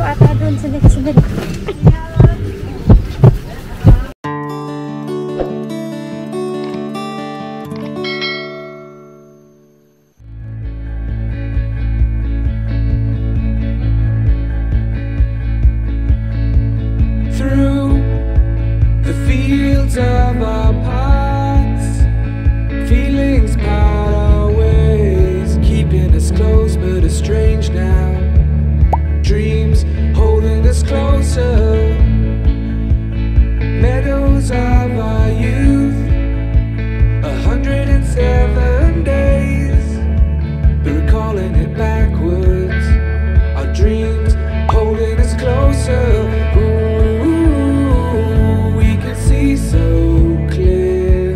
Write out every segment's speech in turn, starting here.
ata doon sa next bed. Through the fields of our paths, feelings part our ways, keeping us close but estranged now. Dreams holding us closer, meadows of our youth, 107 days, but recalling it backwards. Our dreams holding us closer. Ooh, we can see so clear.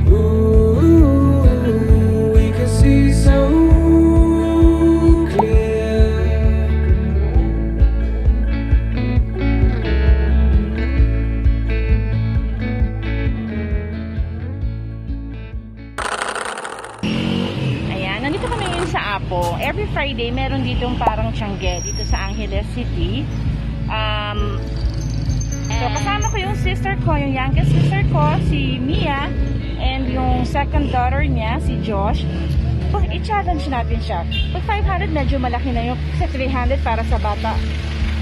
Ooh, we can see so every Friday, meron ditong parang Tiangge dito sa Angeles City. So, kasama ko yung sister ko, yung youngest sister ko, si Mia, and yung second daughter niya, si Josh. I-challenge natin siya. Pag 500, medyo malaki na yung sa 300 para sa bata.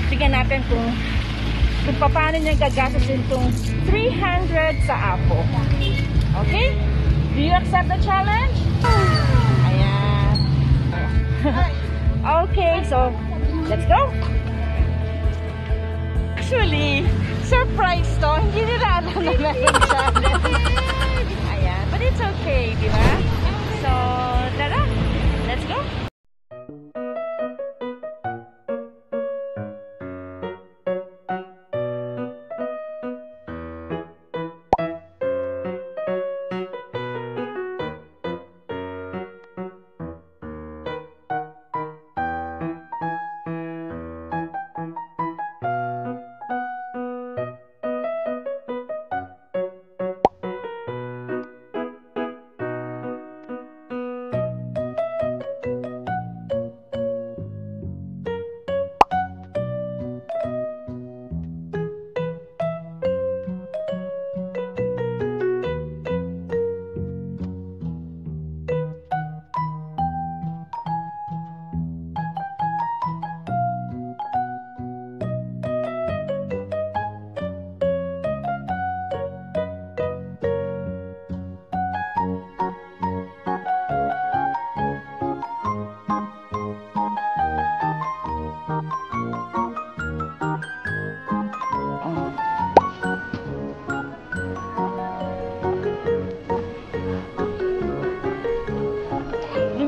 Tignan natin kung paano niya gagasasin itong 300 sa Apo. Okay? Do you accept the challenge? Okay, so let's go. Actually, surprise to. Hindi nila alam na meron siya. Ayan, but it's okay, di ba? So, tara, let's go.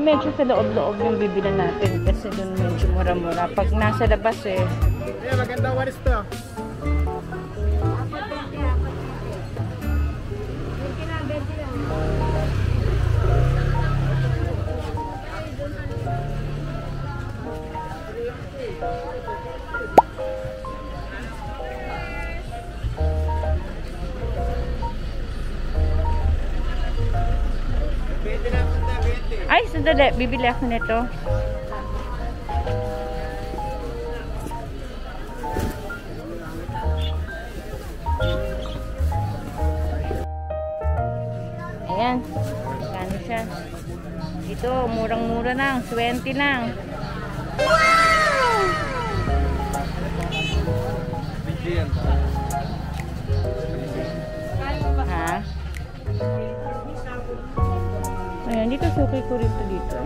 Medyo sa loob-loob yung bibilan natin kasi dun medyo mura-mura. Pag nasa labas eh. Yeah, maganda walis to. Ay, sandali. Bibili ako nito. Ayan. Gano'n siya. Ito, murang-mura lang. 20 lang. Wow! Ha? Ayan, dito suki ko rin ito dito.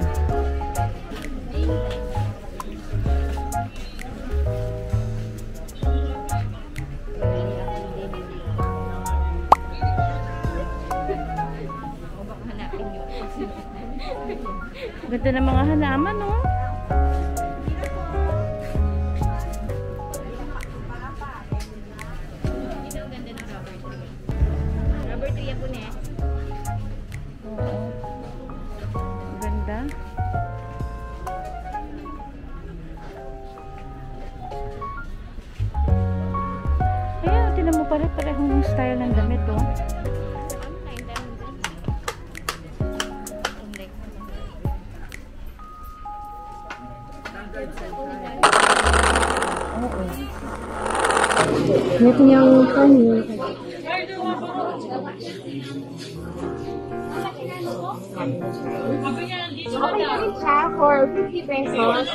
Ganda ng mga halaman, no? Rubber tree yan po ne. Oo. Ganda. Ayan, tinan mo pare-parehong style ng damit, oh. Ito yung kanin. Okay na rin siya for 50 pesos.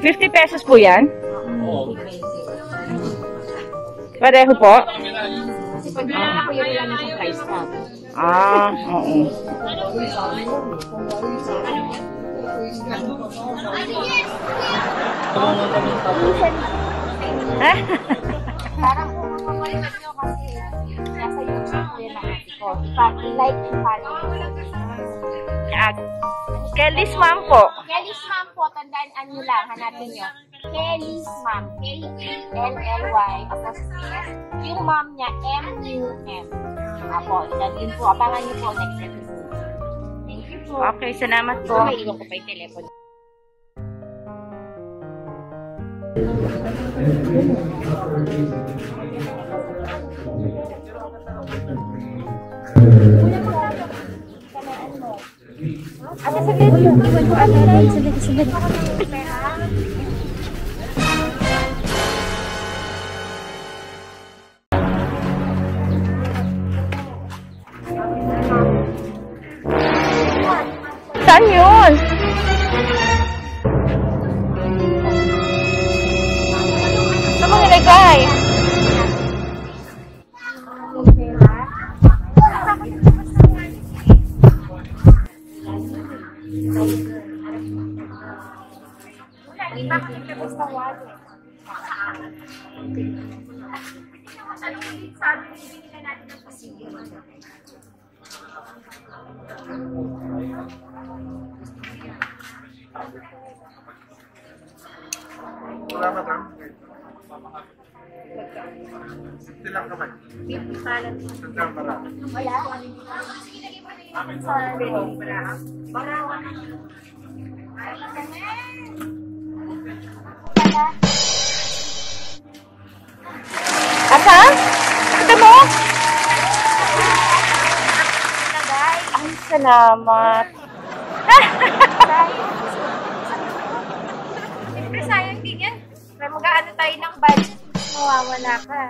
50 pesos po yan? Pareho po? Kasi pag na po yung wala na sa price tag. Ah, oo. Parang kung mapapalitan nyo kasi nasa YouTube ko yun ang ate ko. Like and follow. Kelly's mom po. Kelly's mom po, tandaan nyo lang, hanapin nyo. Kelly's mom, K-E-L-L-Y, apostrophe S. Yung mom niya, M-U-M. Apo, din po, abangan nyo po next episode. Thank you po. Okay, salamat po. May iwan ko pa yung telepono. Ate, saglit. Iwan ko ano. Saglit. Saan yun? Saan mo nilagay? Salamat, ha? Silang kamay. Silang pala. Wala. Sa loob. Asan? Kita mo? Ay, salamat. Siyempre, sayang din yan. May mag-aano tayo ng budget. Mawawala ka.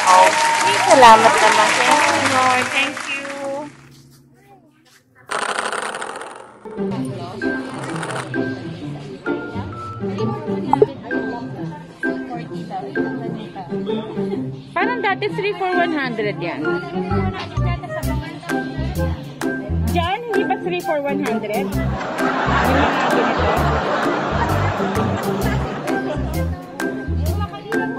Okay, salamat naman. Thank you, Lord. Thank you. Parang dati 3 for 100 yan. Diyan, hindi ba 3 for 100? Yung mga ganito.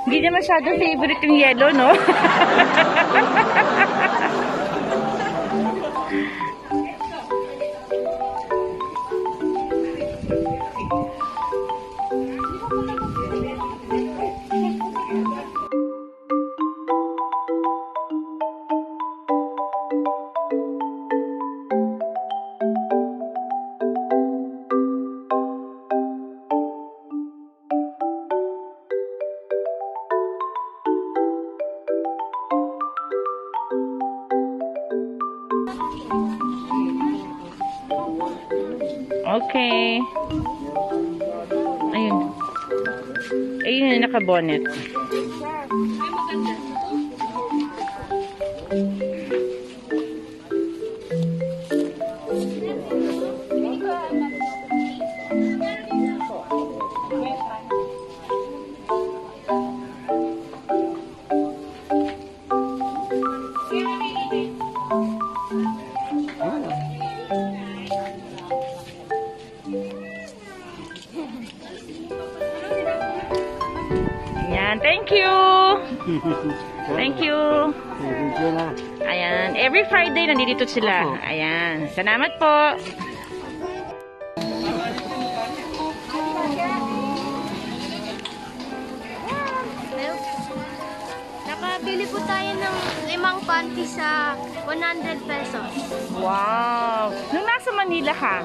Hindi na masyadong favorite yung yellow, no? Okay. Ayun. Ayun yung naka-bonnet. Ayan, thank you! Thank you! Ayan, every Friday nandito sila. Ayan, salamat po! Nakabili po tayo ng 5 panty sa 100 pesos. Wow! Nung nasa Manila ka,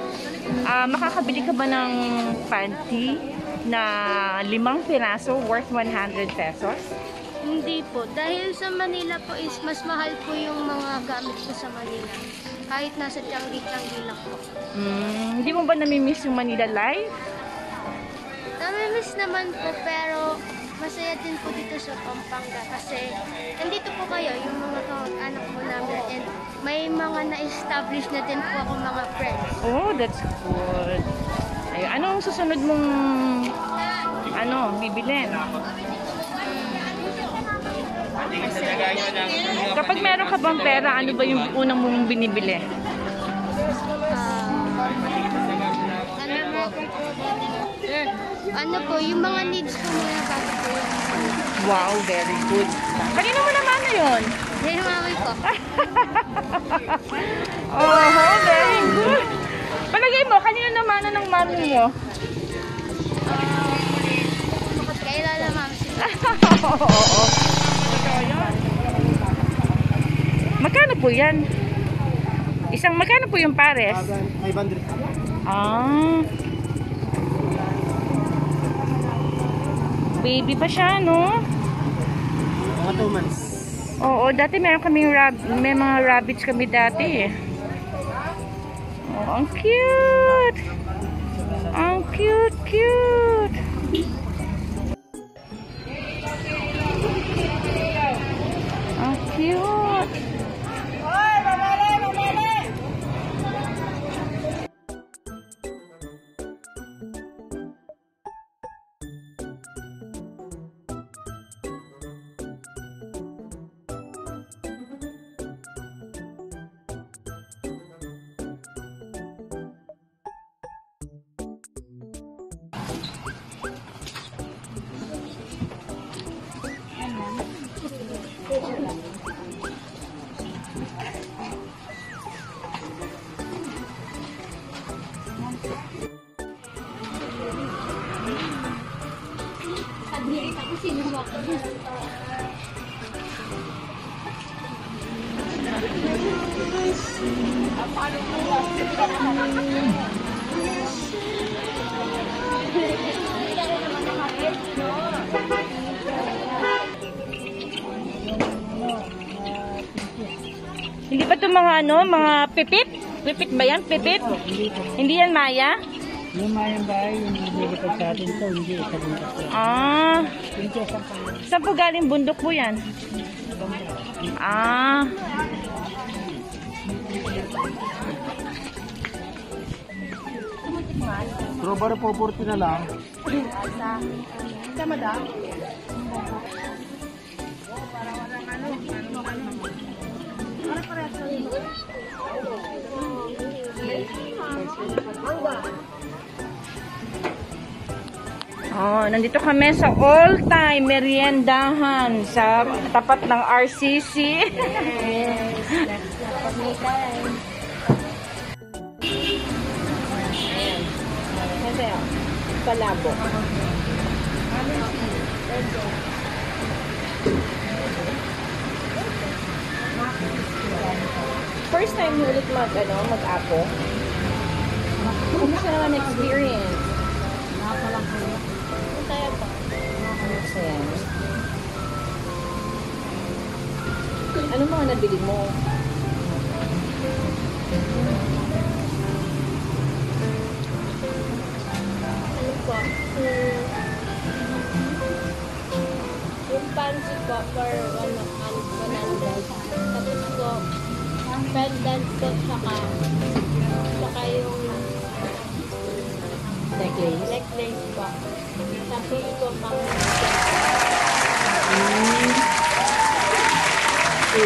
makakabili ka ba ng panty na 5 piraso worth 100 pesos? Hindi po. Dahil sa Manila po is mas mahal po yung mga gamit ko sa Manila. Kahit nasa Tianggi-Tianggi lang po. Hindi mo ba namimiss yung Manila life? Namimiss naman po pero masaya din po dito sa Pampanga kasi nandito po kayo yung mga kamag-anak mo namin and may mga na-establish na din po ako mga friends. Oh, that's good. Ay, anong susunod mong bibilin? Kapag meron ka bang pera, ano ba yung unang mong binibili? Ano po, yung mga needs ko muna bago po yung Wow, very good. Kanino mo naman na yun? yung mami ko. Oh, very good. Palagay mo, kanino naman na ng mami mo? Kailala mami sila. Oo. Magkano po yan? Magkano po yung pares? 500. Ah. Baby pa siya, no? Mga 2 months. Oo, dati may mga rabbits kami dati. Oh, ang cute! Ang cute! Ang cute! Hindi ba ito mga pipit? Pipit ba yan? Pipit? Hindi yan Maya? Yung mayang bahay, yung nilipad sa atin ito, hindi isa din kasi. Ah. Saan po galing bundok po yan? Ah. Pero bara 440 na lang. Sama daw? Oh, nandito kami sa all-time meriendahan sa tapat ng RCC. Yes, that's the time. Kasi palabo. First time mo ulit mag-apo? Kumusta naman experience? Masaya po. Masaya. Ano mga nabili mo? Ano po? Yung pansy po for 100. Tapos po, pendant po, saka yung necklace po. Tapos po,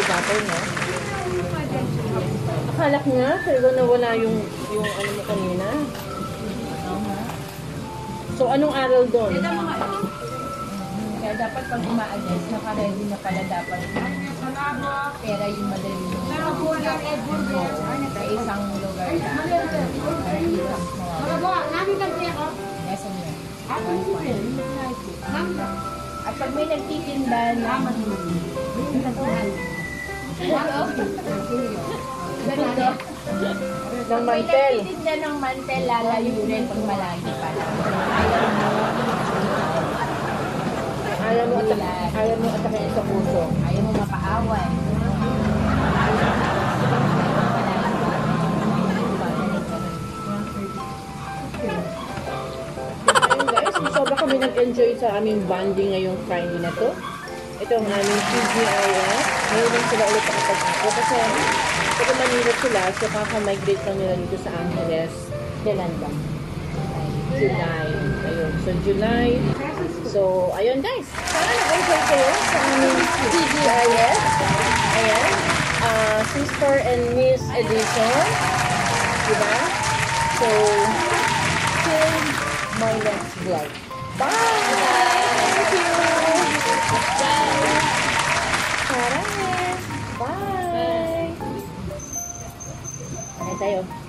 Battle, no? Akala ko nga, pero nawala yung ano mo kanina. So, anong aral doon? dapat pag umaalis, naka-ready na pala dapat yung pera yung madali mo. Sa isang lugar na. Lesson yun. At pag may nagtitinda na Ng may mantel. nagtitinda ng mantel, lalayo rin pag malayo pa lang. Ayaw mo atakin sa puso. Ayaw mo mapaaway. Ayun guys, sobra kami nag-enjoy sa aming bonding ngayong Friday na to. Ito ang aming PGIS. Ngayon lang sila ulit nakapag-ako kasi pag Manila sila, so kaka-migrate lang nila dito sa Angeles, Yolanda. July. Ayun. So, July. So, ayun guys. Sana nag-enjoy kayo sa aming PGIS. Ayan. Sister and Miss Edition. Diba? So, till my next vlog. Bye! Thank you! Bye! Bye! Bye! Bye tayo.